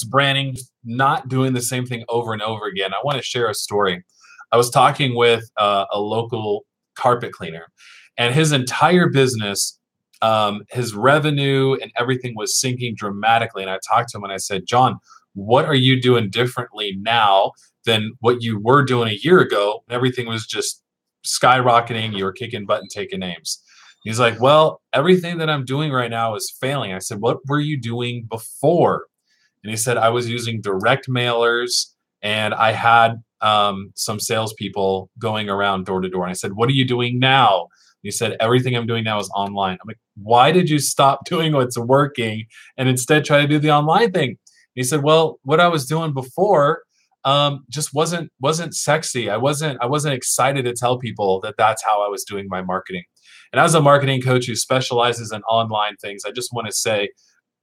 branding, not doing the same thing over and over again. I want to share a story. I was talking with a local carpet cleaner, and his entire business, his revenue and everything was sinking dramatically. And I talked to him and I said, John, what are you doing differently now than what you were doing a year ago? Everything was just skyrocketing. You were kicking butt and taking names. He's like, well, everything that I'm doing right now is failing. I said, what were you doing before? And he said, I was using direct mailers and I had some salespeople going around door to door. And I said, what are you doing now? And he said, everything I'm doing now is online. I'm like, why did you stop doing what's working and instead try to do the online thing? And he said, well, what I was doing before just wasn't sexy. I wasn't excited to tell people that that's how I was doing my marketing. And as a marketing coach who specializes in online things, I just want to say,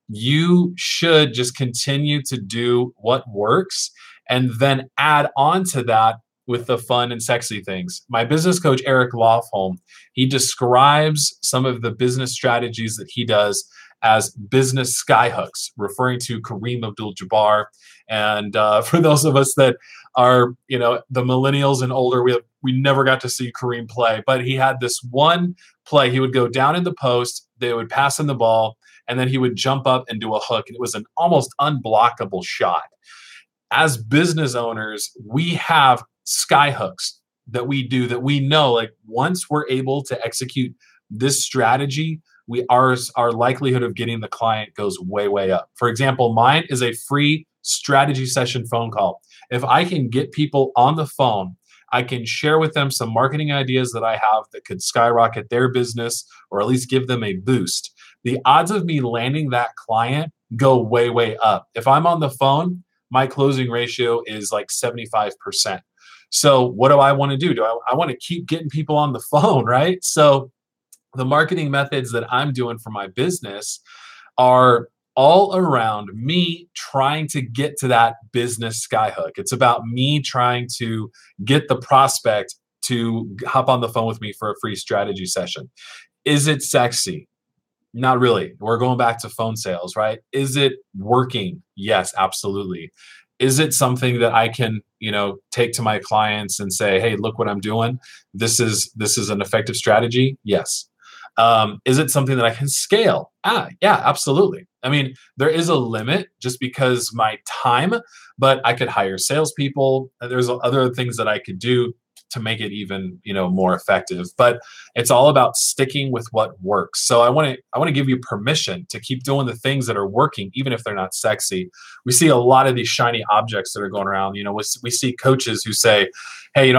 you should just continue to do what works and then add on to that with the fun and sexy things. My business coach, Eric Lofholm, he describes some of the business strategies that he does as business skyhooks, referring to Kareem Abdul-Jabbar. And for those of us that are, the millennials and older, we never got to see Kareem play, but he had this one play. He would go down in the post, they would pass him the ball, and then he would jump up and do a hook. And it was an almost unblockable shot. As business owners, we have sky hooks that we do that we know, like once we're able to execute this strategy, our likelihood of getting the client goes way, way up. For example, mine is a free strategy session phone call. If I can get people on the phone, I can share with them some marketing ideas that I have that could skyrocket their business or at least give them a boost. The odds of me landing that client go way, way up. If I'm on the phone, my closing ratio is like 75%. So what do I want to do? I want to keep getting people on the phone, right? So the marketing methods that I'm doing for my business are all around me trying to get to that business skyhook. It's about me trying to get the prospect to hop on the phone with me for a free strategy session. Is it sexy? Not really. We're going back to phone sales, right? Is it working? Yes, absolutely. Is it something that I can, take to my clients and say, hey, look what I'm doing. This is an effective strategy? Yes. Is it something that I can scale? Yeah, absolutely. I mean, there is a limit just because my time, but I could hire salespeople. There's other things that I could do to make it even, more effective. But it's all about sticking with what works. So I want to give you permission to keep doing the things that are working, even if they're not sexy. We see a lot of these shiny objects that are going around. We see coaches who say, hey,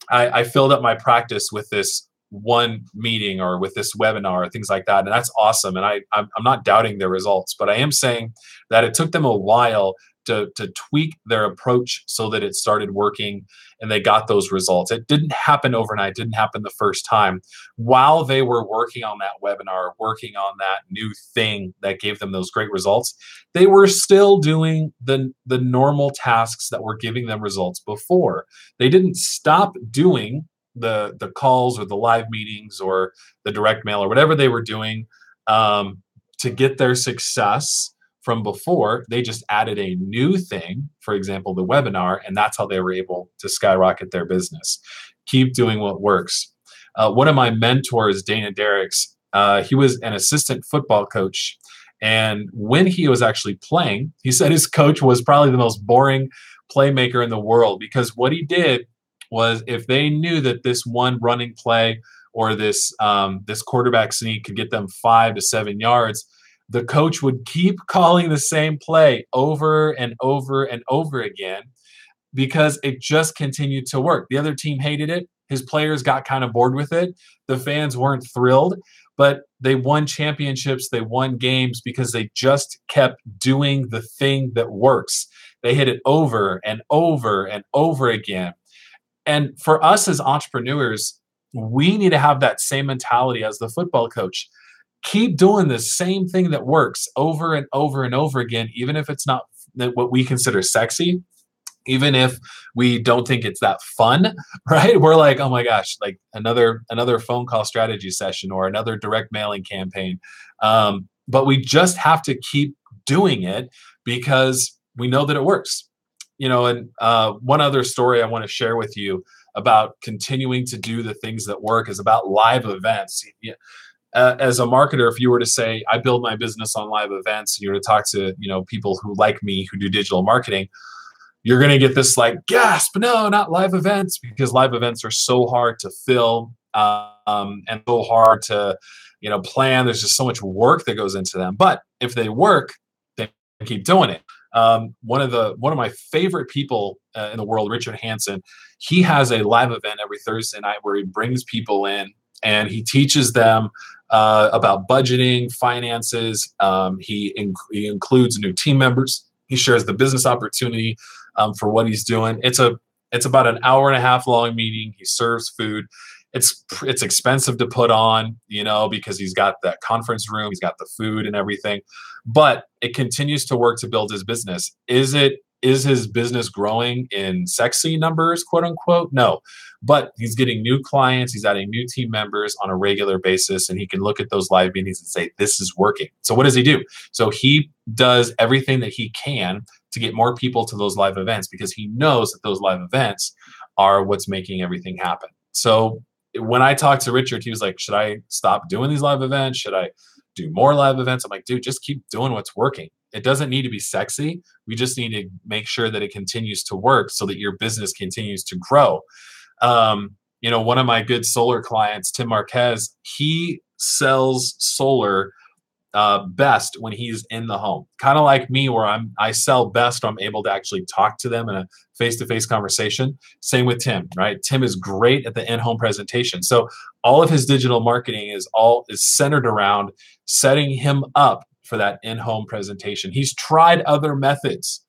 I filled up my practice with this one meeting or with this webinar or things like that. And that's awesome. And I'm not doubting their results, but I am saying that it took them a while to tweak their approach so that it started working and they got those results. It didn't happen overnight. It didn't happen the first time. While they were working on that webinar, working on that new thing that gave them those great results, they were still doing the normal tasks that were giving them results before. They didn't stop doing the calls or the live meetings or the direct mail or whatever they were doing to get their success from before. They just added a new thing, for example, the webinar, and that's how they were able to skyrocket their business. Keep doing what works. One of my mentors, Dana Derricks, he was an assistant football coach. And when he was actually playing, he said his coach was probably the most boring playmaker in the world, because what he did was, if they knew that this one running play or this quarterback sneak could get them 5 to 7 yards, the coach would keep calling the same play over and over and over again because it just continued to work. The other team hated it. His players got kind of bored with it. The fans weren't thrilled, but they won championships. They won games because they just kept doing the thing that works. They hit it over and over and over again. And for us as entrepreneurs, we need to have that same mentality as the football coach. Keep doing the same thing that works over and over and over again, even if it's not what we consider sexy, even if we don't think it's that fun, right? We're like, oh my gosh, like another phone call strategy session or another direct mailing campaign. But we just have to keep doing it because we know that it works. And one other story I want to share with you about continuing to do the things that work is about live events. Yeah. As a marketer, if you were to say, I build my business on live events, and you were to talk to, people who like me who do digital marketing, you're going to get this like gasp, no, not live events, because live events are so hard to fill, and so hard to, plan. There's just so much work that goes into them. But if they work, they keep doing it. One of my favorite people in the world, Richard Hanson, he has a live event every Thursday night where he brings people in and he teaches them about budgeting, finances. He includes new team members. He shares the business opportunity for what he's doing. It's about an hour and a half long meeting. He serves food. It's expensive to put on, because he's got that conference room, he's got the food and everything, but it continues to work to build his business. Is his business growing in sexy numbers, quote unquote? No, but he's getting new clients. He's adding new team members on a regular basis, and he can look at those live meetings and say, this is working. So what does he do? So he does everything that he can to get more people to those live events, because he knows that those live events are what's making everything happen. So when I talked to Richard, he was like, should I stop doing these live events? Should I do more live events? I'm like, dude, just keep doing what's working. It doesn't need to be sexy. We just need to make sure that it continues to work so that your business continues to grow. One of my good solar clients, Tim Marquez, he sells solar best when he's in the home. Kind of like me, where I sell best, I'm able to actually talk to them in a face-to-face conversation. Same with Tim, right? Tim is great at the in-home presentation. So all of his digital marketing is centered around setting him up for that in-home presentation. He's tried other methods.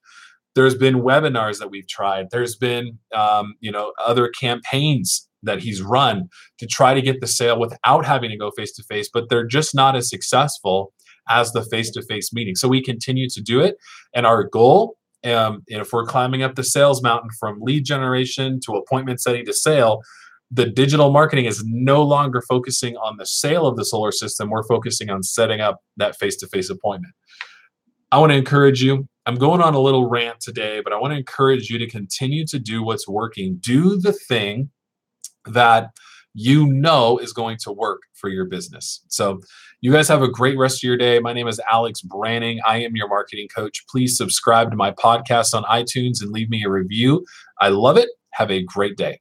There's been webinars that we've tried. There's been other campaigns that he's run to try to get the sale without having to go face-to-face, but they're just not as successful as the face-to-face meeting. So we continue to do it. And our goal, if we're climbing up the sales mountain from lead generation to appointment setting to sale, the digital marketing is no longer focusing on the sale of the solar system. We're focusing on setting up that face-to-face appointment. I want to encourage you. I'm going on a little rant today, but I want to encourage you to continue to do what's working. Do the thing that is going to work for your business. So you guys have a great rest of your day. My name is Alex Branning. I am your marketing coach. Please subscribe to my podcast on iTunes and leave me a review. I love it. Have a great day.